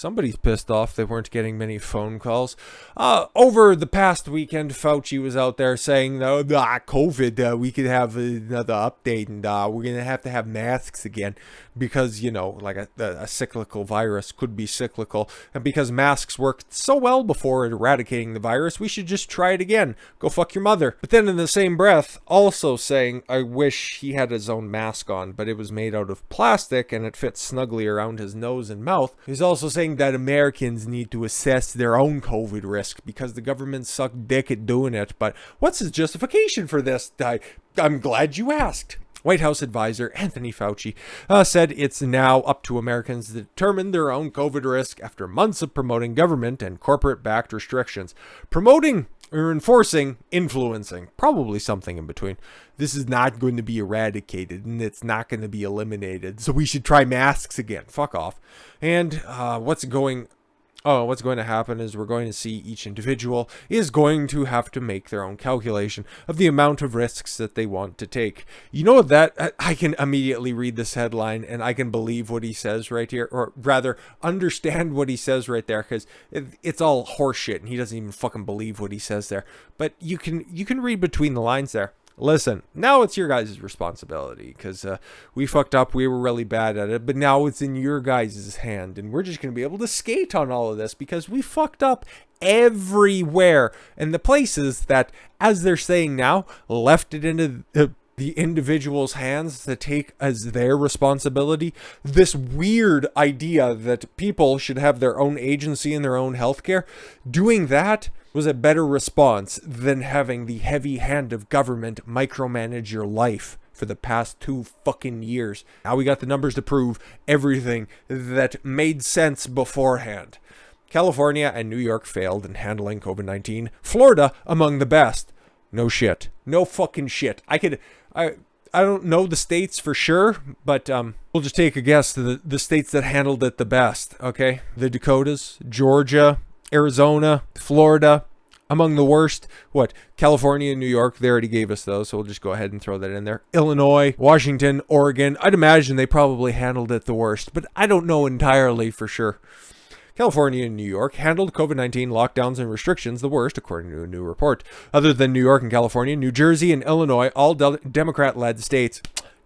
Somebody's pissed off they weren't getting many phone calls. Over the past weekend, Fauci was out there saying, COVID, we could have another update, and we're going to have masks again because, like a cyclical virus could be cyclical. And because masks worked so well before eradicating the virus, we should just try it again. Go fuck your mother. But then in the same breath, also saying, I wish he had his own mask on, but it was made out of plastic and it fits snugly around his nose and mouth. He's also saying that Americans need to assess their own COVID risk because the government sucked dick at doing it. But what's his justification for this? I'm glad you asked. White House advisor Anthony Fauci said it's now up to Americans to determine their own COVID risk after months of promoting government and corporate-backed restrictions. Promoting or enforcing, influencing, probably something in between. This is not going to be eradicated and it's not going to be eliminated. So we should try masks again. Fuck off. And what's going to happen is we're going to see each individual is going to have to make their own calculation of the amount of risks that they want to take. You know that I can immediately read this headline and I can believe what he says right here, or rather understand what he says right there, because it's all horseshit and he doesn't even fucking believe what he says there. But you can read between the lines there. Listen, now it's your guys' responsibility because we fucked up. We were really bad at it, but now it's in your guys' hand, and we're just going to be able to skate on all of this because we fucked up everywhere. And the places that, as they're saying now, left it into the individual's hands to take as their responsibility, this weird idea that people should have their own agency in their own healthcare, doing that was a better response than having the heavy hand of government micromanage your life for the past 2 fucking years. Now we got the numbers to prove everything that made sense beforehand. California and New York failed in handling COVID-19. Florida among the best. No shit. No fucking shit. I don't know the states for sure, but we'll just take a guess to the states that handled it the best, okay? The Dakotas, Georgia, Arizona, Florida, among the worst. What? California and New York, they already gave us those, so we'll just go ahead and throw that in there. Illinois, Washington, Oregon, I'd imagine they probably handled it the worst, but I don't know entirely for sure. California and New York handled COVID-19 lockdowns and restrictions the worst, according to a new report. Other than New York and California, New Jersey and Illinois, all Democrat-led states.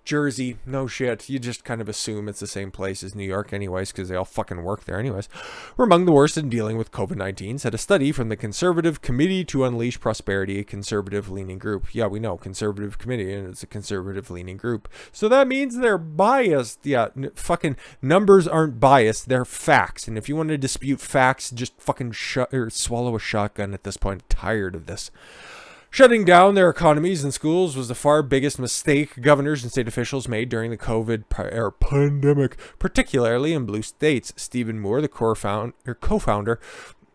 Jersey, no shit. You just kind of assume it's the same place as New York anyways, because they all fucking work there anyways. We're among the worst in dealing with COVID-19, said a study from the Conservative Committee to Unleash Prosperity, a conservative-leaning group. Yeah, we know, Conservative Committee, and it's a conservative-leaning group. So that means they're biased. Yeah, fucking numbers aren't biased, they're facts. And if you want to dispute facts, just fucking swallow a shotgun at this point. I'm tired of this. Shutting down their economies and schools was the far biggest mistake governors and state officials made during the COVID pandemic, particularly in blue states. Stephen Moore, the co-founder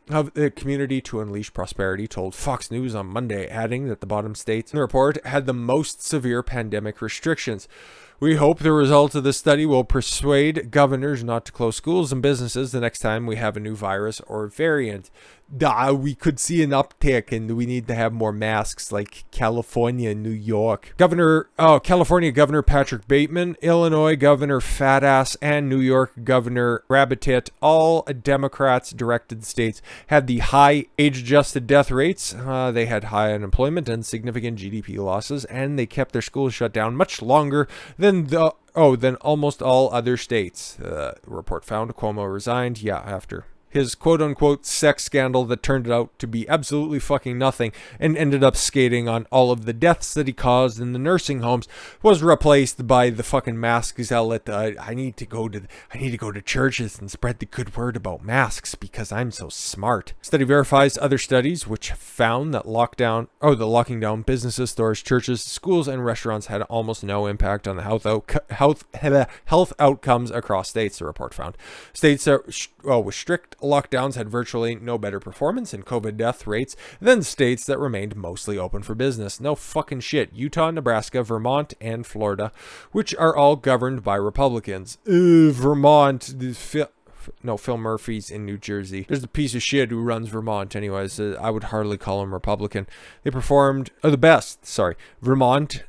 of the Community to Unleash Prosperity, told Fox News on Monday, adding that the bottom states in the report had the most severe pandemic restrictions. We hope the results of this study will persuade governors not to close schools and businesses the next time we have a new virus or variant. We could see an uptick and we need to have more masks like California and New York. California Governor Patrick Bateman, Illinois Governor Fatass, and New York Governor Rabbitit, all Democrats-directed states, had the high age-adjusted death rates. They had high unemployment and significant GDP losses, and they kept their schools shut down much longer than almost all other states. The report found Cuomo resigned, after his quote-unquote sex scandal that turned out to be absolutely fucking nothing and ended up skating on all of the deaths that he caused in the nursing homes was replaced by the fucking mask zealot. I need to go to churches and spread the good word about masks because I'm so smart. Study verifies other studies which found that the locking down businesses, stores, churches, schools, and restaurants had almost no impact on the health outcomes across states, the report found. States with strict lockdowns had virtually no better performance in COVID death rates than states that remained mostly open for business. No fucking shit. Utah, Nebraska, Vermont, and Florida, which are all governed by Republicans. Vermont, Phil Murphy's in New Jersey. There's a piece of shit who runs Vermont anyways. I would hardly call him Republican. They performed the best. Vermont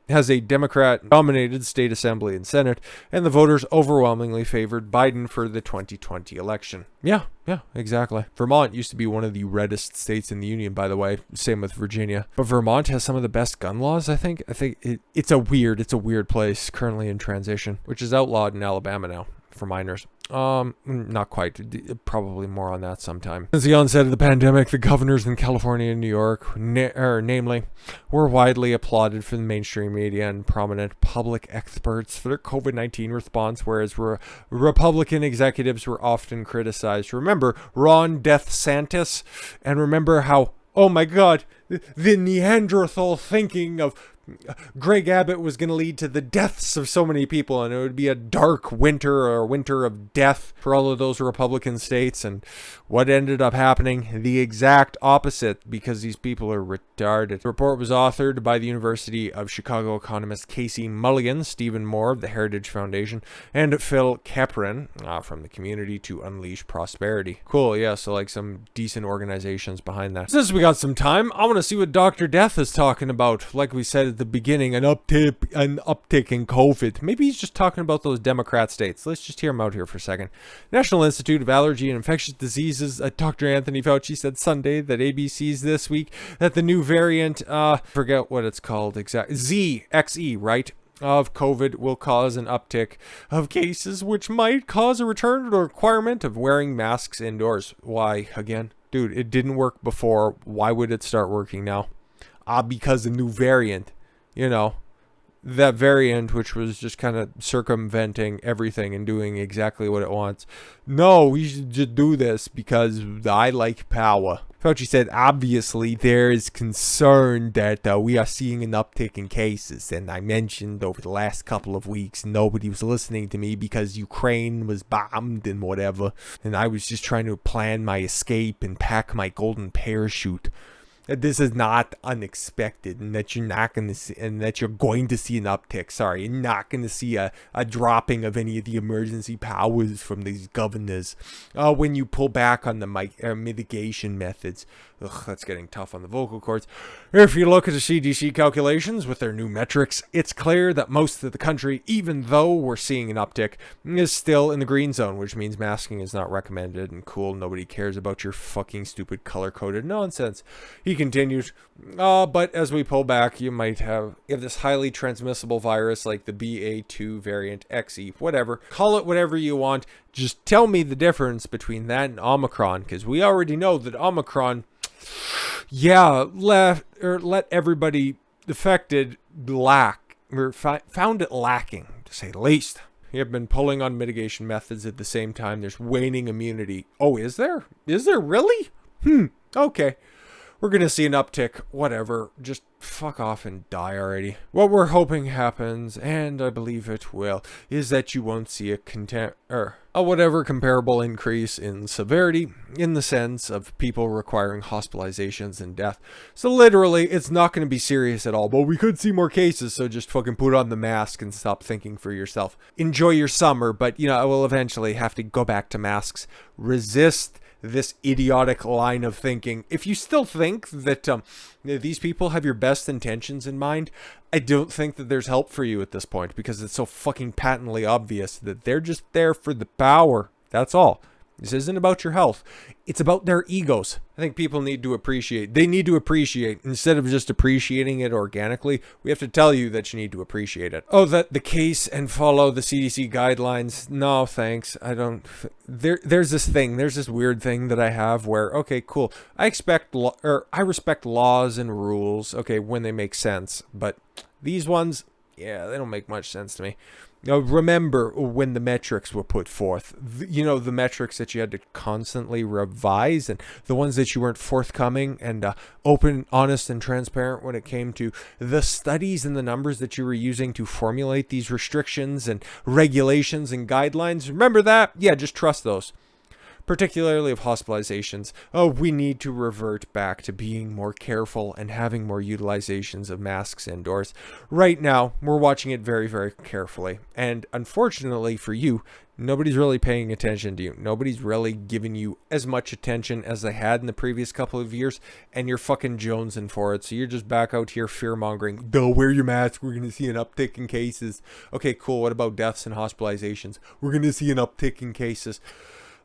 has a Democrat-dominated state assembly and Senate, and the voters overwhelmingly favored Biden for the 2020 election. Yeah, exactly. Vermont used to be one of the reddest states in the union, by the way. Same with Virginia. But Vermont has some of the best gun laws, I think. It's a weird place currently in transition, which is outlawed in Alabama now for minors. Not quite. Probably more on that sometime. Since the onset of the pandemic, the governors in California and New York, namely, were widely applauded for the mainstream media and prominent public experts for their COVID-19 response, whereas Republican executives were often criticized. Remember Ron DeSantis, and remember how, oh my God, the Neanderthal thinking of Greg Abbott was going to lead to the deaths of so many people, and it would be a dark winter or a winter of death for all of those Republican states. And what ended up happening? The exact opposite, because these people are retarded. The report was authored by the University of Chicago economist Casey Mulligan, Stephen Moore of the Heritage Foundation, and Phil Capron from the Community to Unleash Prosperity. Cool, yeah, so like some decent organizations behind that. Since we got some time, I want to see what Dr. Death is talking about. Like we said at the beginning, an uptick in COVID. Maybe he's just talking about those Democrat states. Let's just hear him out here for a second. National Institute of Allergy and Infectious Diseases, Dr. Anthony Fauci said Sunday that ABC's this week that the new variant, forget what it's called exactly, XE, right, of COVID will cause an uptick of cases, which might cause a return to the requirement of wearing masks indoors. Why, again? Dude, it didn't work before. Why would it start working now? Because the new variant. You know, that variant, which was just kind of circumventing everything and doing exactly what it wants. No, we should just do this because I like power. Fauci said, obviously, there is concern that we are seeing an uptick in cases. And I mentioned over the last couple of weeks, nobody was listening to me because Ukraine was bombed and whatever. And I was just trying to plan my escape and pack my golden parachute. That this is not unexpected, and that you're not going to see, and that you're going to see an uptick. Sorry, you're not going to see a dropping of any of the emergency powers from these governors when you pull back on the mitigation methods. Ugh, that's getting tough on the vocal cords. If you look at the CDC calculations with their new metrics, it's clear that most of the country, even though we're seeing an uptick, is still in the green zone, which means masking is not recommended. And cool, nobody cares about your fucking stupid color-coded nonsense. He continued, but as we pull back, you have this highly transmissible virus like the BA2 variant XE, whatever. Call it whatever you want. Just tell me the difference between that and Omicron, because we already know that Omicron, let everybody affected found it lacking, to say the least. You have been pulling on mitigation methods at the same time. There's waning immunity. Oh, is there? Is there really? Okay. We're going to see an uptick, whatever. Just fuck off and die already. What we're hoping happens, and I believe it will, is that you won't see a comparable increase in severity in the sense of people requiring hospitalizations and death. So literally, it's not going to be serious at all, but we could see more cases, so just fucking put on the mask and stop thinking for yourself. Enjoy your summer, but I will eventually have to go back to masks. Resist this idiotic line of thinking. If you still think that these people have your best intentions in mind, I don't think that there's help for you at this point, because it's so fucking patently obvious that they're just there for the power. That's all. This isn't about your health. It's about their egos. I think people need to appreciate. They need to appreciate. Instead of just appreciating it organically, we have to tell you that you need to appreciate it. Oh, that the case and follow the CDC guidelines. No, thanks. I don't. There's this thing. There's this weird thing that I have where, okay, cool. I respect laws and rules, okay, when they make sense. But these ones, yeah, they don't make much sense to me. Remember when the metrics were put forth, the metrics that you had to constantly revise, and the ones that you weren't forthcoming and open, honest, and transparent when it came to the studies and the numbers that you were using to formulate these restrictions and regulations and guidelines. Remember that? Yeah, just trust those. particularly of hospitalizations. Oh, we need to revert back to being more careful and having more utilizations of masks indoors. Right now, we're watching it very, very carefully. And unfortunately for you, nobody's really paying attention to you. Nobody's really giving you as much attention as they had in the previous couple of years, and you're fucking jonesing for it. So you're just back out here fear-mongering. Don't wear your mask. We're going to see an uptick in cases. Okay, cool. What about deaths and hospitalizations? We're going to see an uptick in cases.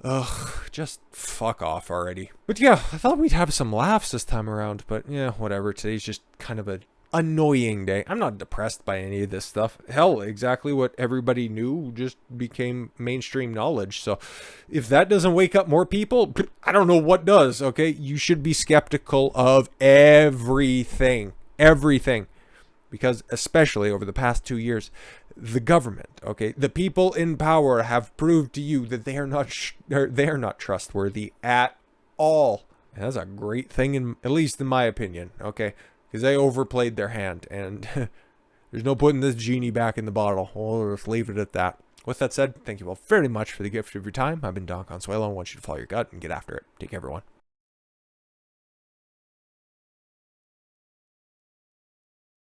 Ugh, just fuck off already. But yeah, I thought we'd have some laughs this time around, but yeah, whatever. Today's just kind of a annoying day. I'm not depressed by any of this stuff. Hell, exactly what everybody knew just became mainstream knowledge. So if that doesn't wake up more people, I don't know what does, okay? You should be skeptical of everything. Everything. Because especially over the past 2 years, the government, okay, the people in power have proved to you that they are not trustworthy at all. And that's a great thing, at least in my opinion, okay? Because they overplayed their hand, and there's no putting this genie back in the bottle. We'll just leave it at that. With that said, thank you all very much for the gift of your time. I've been Don Consuelo. I want you to follow your gut and get after it. Take care, everyone.